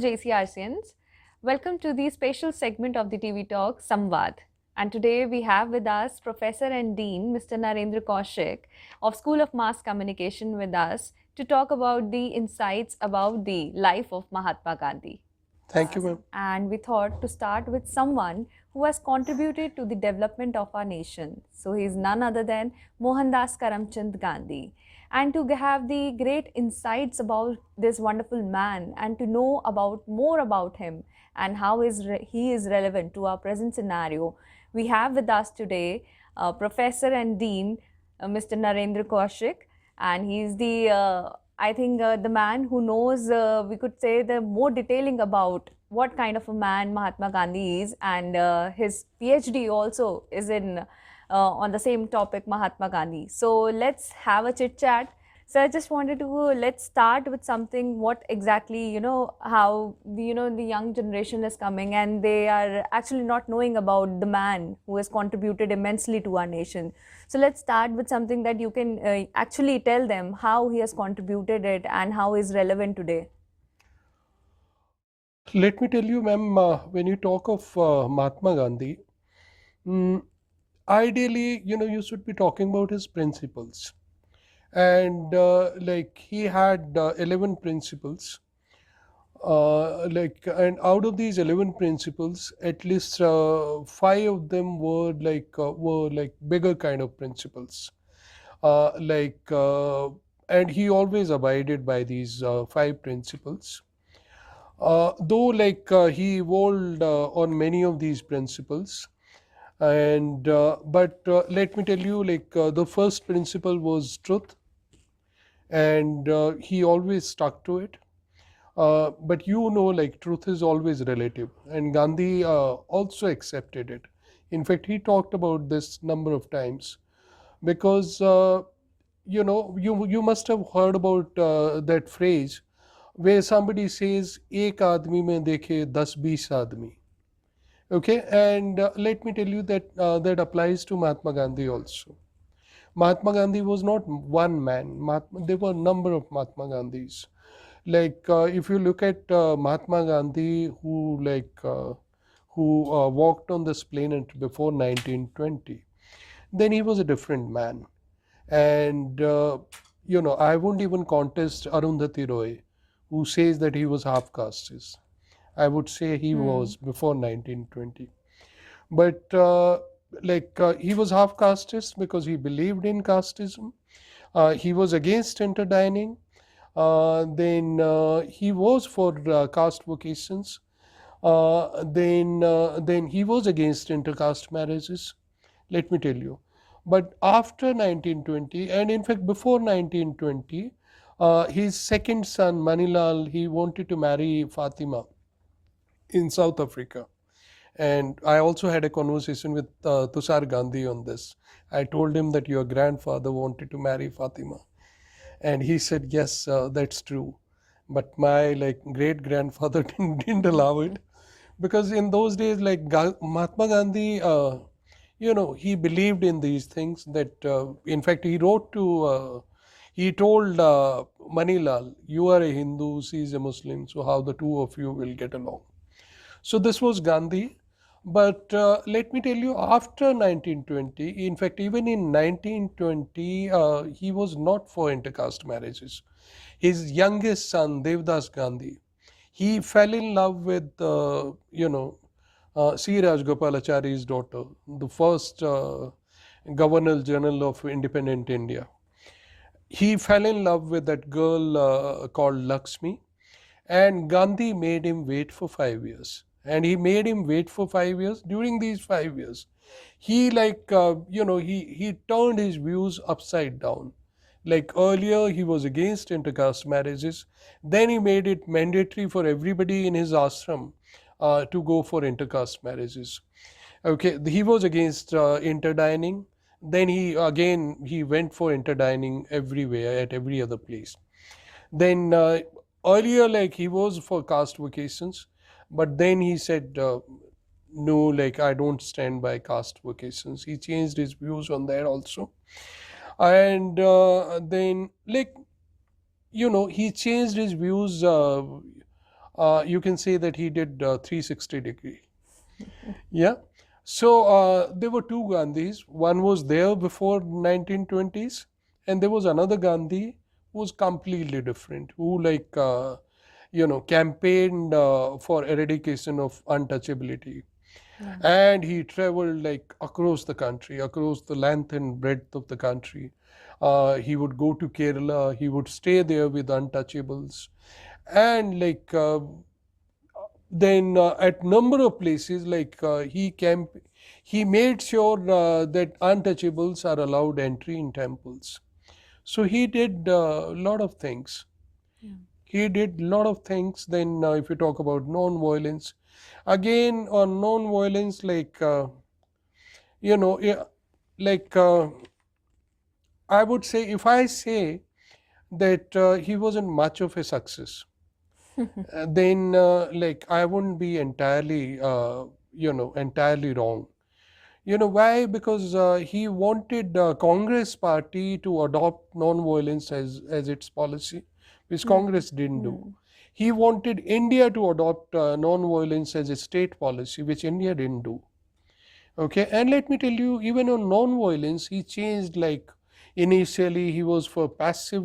JCRCians. Welcome to the special segment of the TV Talk, Samvad. And today we have with us Professor and Dean Mr. Narendra Kaushik of School of Mass Communication with us to talk about the insights about the life of Mahatma Gandhi. Thank you, ma'am. And we thought to start with someone who has contributed to the development of our nation. So he is none other than Mohandas Karamchand Gandhi. And to have the great insights about this wonderful man and to know about more about him and how he is relevant to our present scenario, we have with us today Professor and Dean Mr. Narendra Kaushik, and he is the man who knows, we could say, the more detailing about what kind of a man Mahatma Gandhi is, and his PhD also is on the same topic, Mahatma Gandhi. So let's have a chit chat. So I just wanted to let's start with something. What exactly, how the young generation is coming, and they are actually not knowing about the man who has contributed immensely to our nation. So let's start with something that you can actually tell them how he has contributed it and how is relevant today. Let me tell you, ma'am, when you talk of Mahatma Gandhi, ideally, you should be talking about his principles. And he had 11 principles. And out of these 11 principles, at least 5 of them were bigger kind of principles. Uh, like, uh, and he always abided by these 5 principles. Though he evolved on many of these principles, and but let me tell you, the first principle was truth, and he always stuck to it. But truth is always relative, and Gandhi also accepted it. In fact, he talked about this number of times, because you must have heard about that phrase where somebody says एक आदमी में देखे 10-20 आदमी. Okay, and let me tell you that that applies to Mahatma Gandhi also. Mahatma Gandhi was not one man. There were a number of Mahatma Gandhis. If you look at Mahatma Gandhi, who walked on this planet before 1920, then he was a different man. And I won't even contest Arundhati Roy, who says that he was half casteist. I would say he was before 1920. But he was half casteist because he believed in casteism. He was against interdining. Then he was for caste vocations. Then he was against intercaste marriages. Let me tell you. But after 1920, and in fact before 1920, his second son Manilal, he wanted to marry Fatima in South Africa. And I also had a conversation with Tushar Gandhi on this. I told him that your grandfather wanted to marry Fatima, and he said, yes, that's true. But my great grandfather didn't allow it, because in those days, Mahatma Gandhi, he believed in these things. That in fact, he told Manilal, you are a Hindu, she is a Muslim, so how the two of you will get along. So this was Gandhi. But let me tell you, after 1920, in fact, even in 1920, he was not for intercaste marriages. His youngest son, Devdas Gandhi, he fell in love with, C. Rajgopalachari's daughter, the first Governor General of independent India. He fell in love with that girl called Lakshmi, and Gandhi made him wait for 5 years. And he made him wait for 5 years. During these 5 years, he he turned his views upside down. Like earlier, he was against intercaste marriages. Then he made it mandatory for everybody in his ashram to go for intercaste marriages. Okay, he was against interdining. Then he went for interdining everywhere at every other place. Then earlier, he was for caste vocations, but then he said, no, I don't stand by caste vocations. He changed his views on that also. And then he changed his views You can say that he did 360-degree. Yeah. So there were two Gandhis. One was there before 1920s, and there was another Gandhi who was completely different, who campaigned for eradication of untouchability. Yeah. And he traveled like across the country, across the length and breadth of the country. He would go to Kerala, he would stay there with untouchables, and then at number of places he made sure that untouchables are allowed entry in temples. So he did a lot of things. Yeah. He did a lot of things. Then if you talk about non-violence, again on non-violence, you know yeah, like I would say, if I say that he wasn't much of a success, then I wouldn't be entirely wrong. You know why? Because he wanted Congress party to adopt non-violence as its policy, which Hmm. Congress didn't do. Hmm. He wanted India to adopt non-violence as a state policy, which India didn't do. Okay, and let me tell you, even on non-violence, he changed. Like initially, he was for passive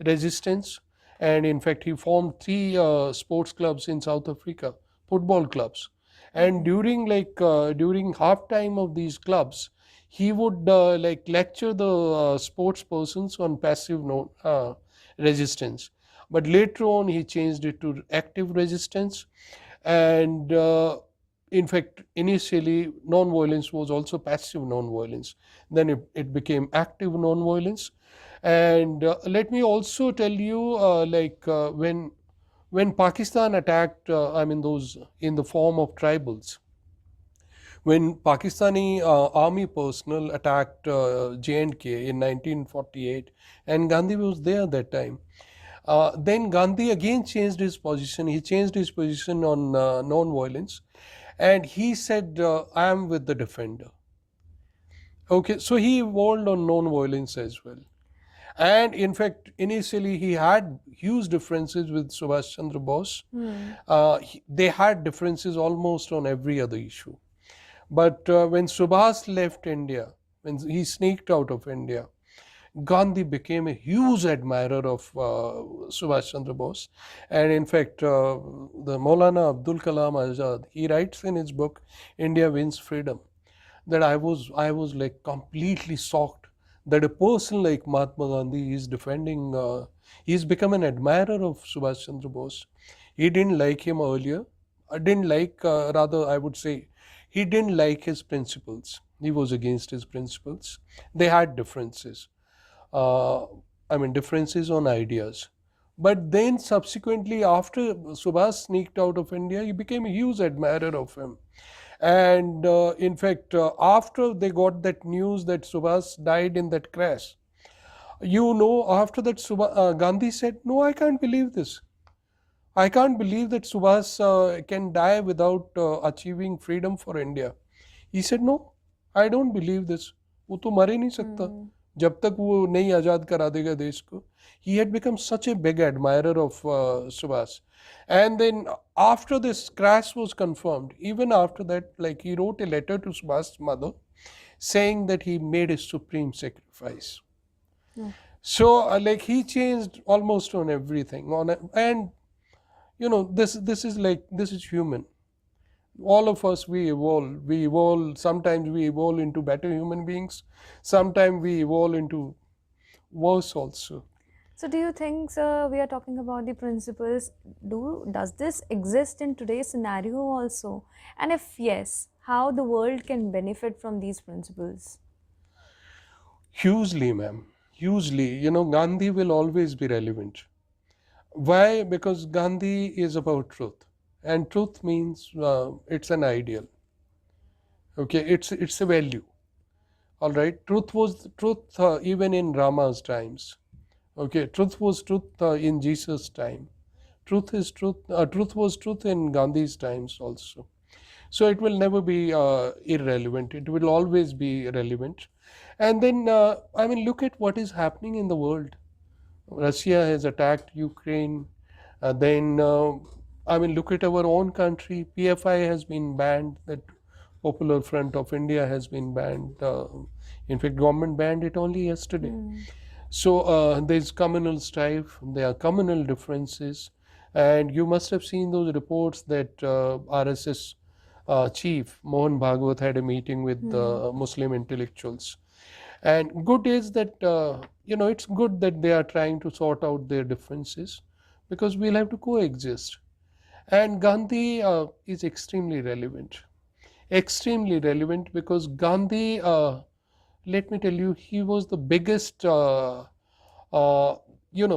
resistance, and in fact, he formed three sports clubs in South Africa, football clubs. And Okay. during halftime of these clubs, he would lecture the sports persons on passive resistance. But later on, he changed it to active resistance, and in fact, initially, non-violence was also passive non-violence. Then it became active non-violence. And let me also tell you, when Pakistan attacked, those in the form of tribals. When Pakistani army personnel attacked J&K in 1948, and Gandhi was there that time. Then Gandhi again changed his position. He changed his position on non-violence, and he said, "I am with the defender." Okay, so he evolved on non-violence as well. And in fact, initially he had huge differences with Subhash Chandra Bose. Hmm. They had differences almost on every other issue. But when Subhas left India, when he sneaked out of India, Gandhi became a huge admirer of Subhash Chandra Bose. And in fact, the Maulana Abdul Kalam Azad, he writes in his book, India Wins Freedom, that I was like completely shocked that a person like Mahatma Gandhi is defending, he's become an admirer of Subhash Chandra Bose. He didn't like him earlier. I didn't like, rather, I would say, he didn't like his principles. He was against his principles. They had differences. uh, differences on ideas. But then subsequently, after Subhas sneaked out of India, he became a huge admirer of him. And in fact, after they got that news that Subhas died in that crash, after that, Gandhi said, "No, I can't believe this. I can't believe that Subhas can die without achieving freedom for India." He said, "No, I don't believe this. वो तो मर ही नहीं सकता Hmm. जब तक वो नहीं आज़ाद करा देगा देश को." He had become such a big admirer of Subhas. And then after this crash was confirmed, even after that, like he wrote a letter to Subhas's mother saying that he made a supreme sacrifice. Okay. So he changed almost on everything. And this is human. All of us, we evolve. Sometimes we evolve into better human beings, sometimes we evolve into worse also. So, do you think, sir, we are talking about the principles? Does this exist in today's scenario also? And if yes, how the world can benefit from these principles? Hugely, ma'am, hugely. Gandhi will always be relevant. Why? Because Gandhi is about truth, and truth means it's an ideal. Okay, it's a value. All right, truth was truth even in Rama's times. Okay, truth was truth in Jesus' time. Truth is truth. Truth was truth in Gandhi's times also. So it will never be irrelevant. It will always be relevant. And then, look at what is happening in the world. Russia has attacked Ukraine. Then, I mean, look at our own country. PFI has been banned. That Popular Front of India has been banned. In fact, government banned it only yesterday. Hmm. So there's communal strife. There are communal differences, and you must have seen those reports that RSS chief Mohan Bhagwat had a meeting with Hmm. Muslim intellectuals. And good is that it's good that they are trying to sort out their differences, because we'll have to coexist. And Gandhi is extremely relevant, because Gandhi, let me tell you, he was the biggest,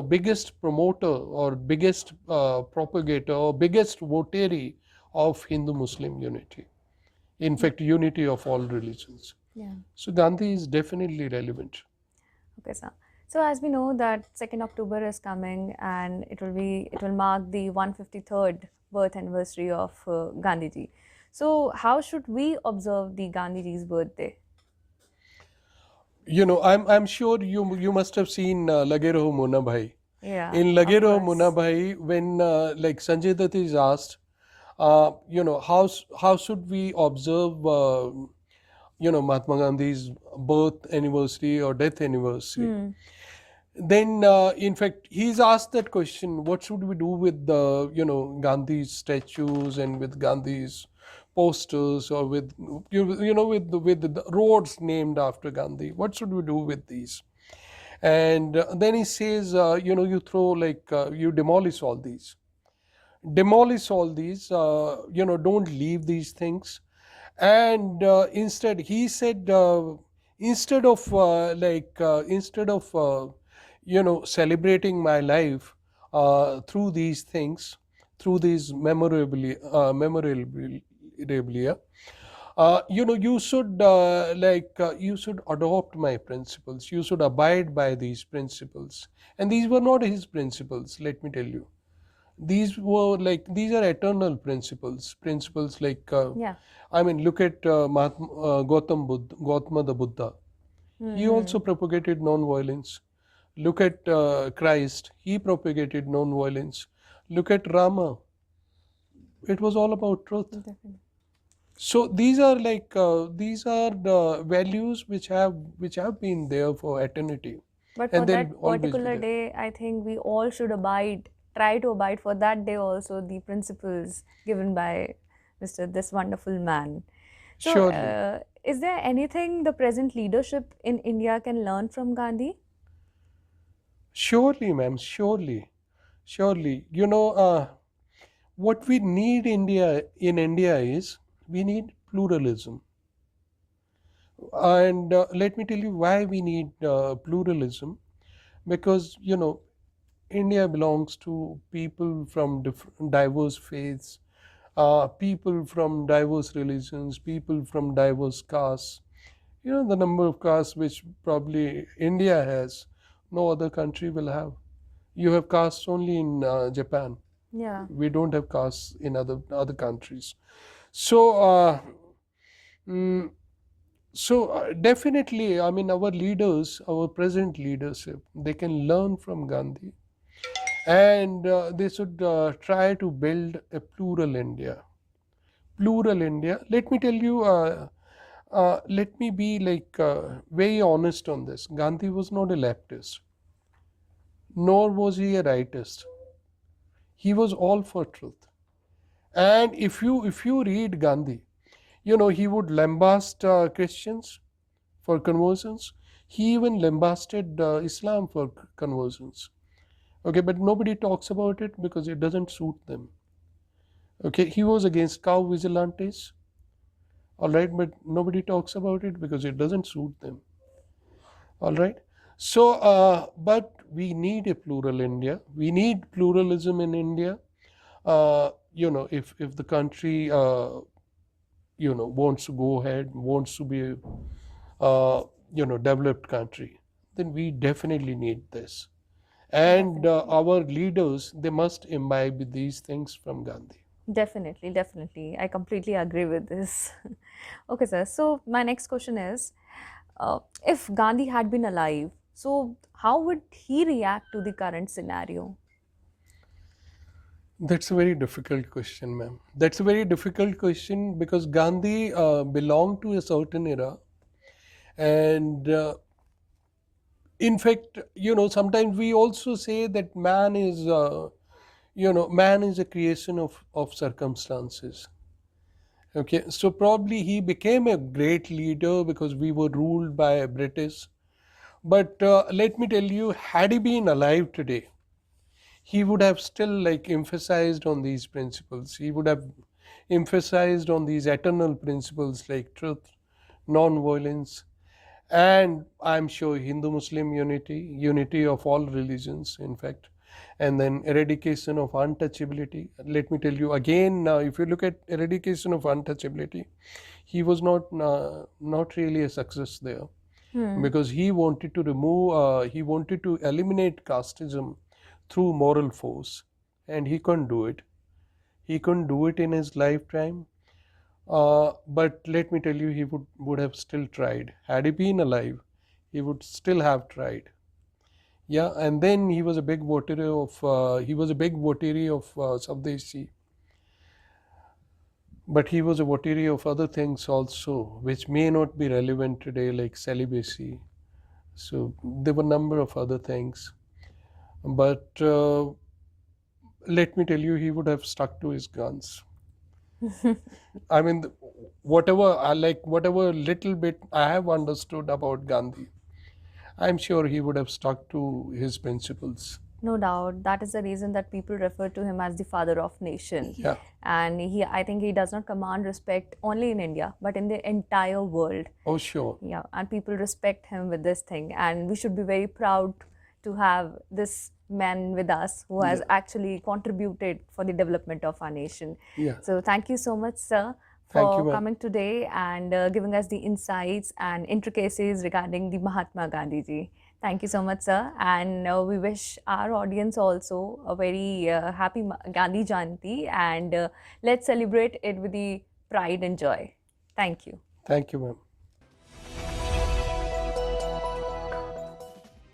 biggest promoter or biggest propagator or biggest votary of Hindu-Muslim unity. In fact, unity of all religions. Yeah. So Gandhi is definitely relevant. Okay, sir. So as we know that 2nd October is coming, and it will mark the 153rd birth anniversary of Gandhiji. So how should we observe the Gandhiji's birthday? I'm sure you must have seen Lage Raho Mona Bhai. Yeah, In Lage of Raho Mona course. Bhai, when like Sanjay Dutt is asked, how should we observe Mahatma Gandhi's birth anniversary or death anniversary? Hmm. Then, in fact, he's asked that question: what should we do with the Gandhi's statues and with Gandhi's posters, or with with the roads named after Gandhi? What should we do with these? And then he says, you throw, like, you demolish all these, don't leave these things. And instead he said, instead of celebrating my life through these things, through these memorabilia, you should adopt my principles, you should abide by these principles. And these were not his principles, let me tell you. These are eternal principles, like, Yeah. I mean, look at Gautama the Buddha. He Hmm. also propagated non-violence. Look at Christ. He propagated non-violence. Look at Rama. It was all about truth. Definitely. So these are the values which have been there for eternity, But for and they'll that always be particular there. day, I think we all should try to abide for that day also the principles given by Mr. This wonderful man. So, Surely, is there anything the present leadership in India can learn from Gandhi? surely, ma'am, surely. What we need in India is, we need pluralism. And let me tell you why we need pluralism. Because India belongs to people from diverse faiths, people from diverse religions, people from diverse castes. The number of castes which probably India has, no other country will have. You have castes only in Japan. Yeah, We don't have castes in other countries. So mm, definitely, I mean, our leaders, our present leadership, they can learn from Gandhi, and they should try to build a plural India. Plural India. Let me tell you. Let me be, like, very honest on this. Gandhi was not a leftist, nor was he a rightist. He was all for truth. And if you read Gandhi, he would lambast Christians for conversions. He even lambasted Islam for conversions. Okay, but nobody talks about it because it doesn't suit them. Okay, he was against cow vigilantes. All right, but nobody talks about it because it doesn't suit them. All right. So, but we need a plural India. We need pluralism in India. If the country wants to go ahead, wants to be a developed country, then we definitely need this. And definitely. our leaders, they must imbibe these things from Gandhi. Definitely, definitely. I completely agree with this. Okay, sir. So, my next question is if Gandhi had been alive, so how would he react to the current scenario? That's a very difficult question, ma'am. That's a very difficult question because Gandhi belonged to a certain era, and in fact, sometimes we also say that man is a creation of circumstances. Okay, so probably he became a great leader because we were ruled by a British. But let me tell you, had he been alive today, he would have still like emphasized on these principles. He would have emphasized on these eternal principles like truth, non-violence, and I'm sure Hindu Muslim unity, unity of all religions, in fact, and then eradication of untouchability. Let me tell you again, now if you look at eradication of untouchability, he was not really a success there, Hmm. because he wanted to eliminate casteism through moral force, and he couldn't do it. He couldn't do it in his lifetime. But let me tell you, he would have still tried. Had he been alive, he would still have tried. Yeah, and then he was a big votary of Savdeshi, but he was a votary of other things also, which may not be relevant today, like celibacy. So there were a number of other things, but let me tell you, he would have stuck to his guns. I mean, whatever little bit I have understood about Gandhi, I'm sure he would have stuck to his principles. No doubt. That is the reason that people refer to him as the father of nation. Yeah. And I think he does not command respect only in India, but in the entire world. Oh, sure. Yeah, and people respect him with this thing. And we should be very proud to have this man with us who has Yeah. actually contributed for the development of our nation. Yeah. So thank you so much, sir, Thank you, for ma'am. coming today and giving us the insights and intricacies regarding the Mahatma Gandhi ji. Thank you so much, sir. And we wish our audience also a very happy Gandhi Jayanti, and let's celebrate it with the pride and joy. Thank you. Thank you, ma'am.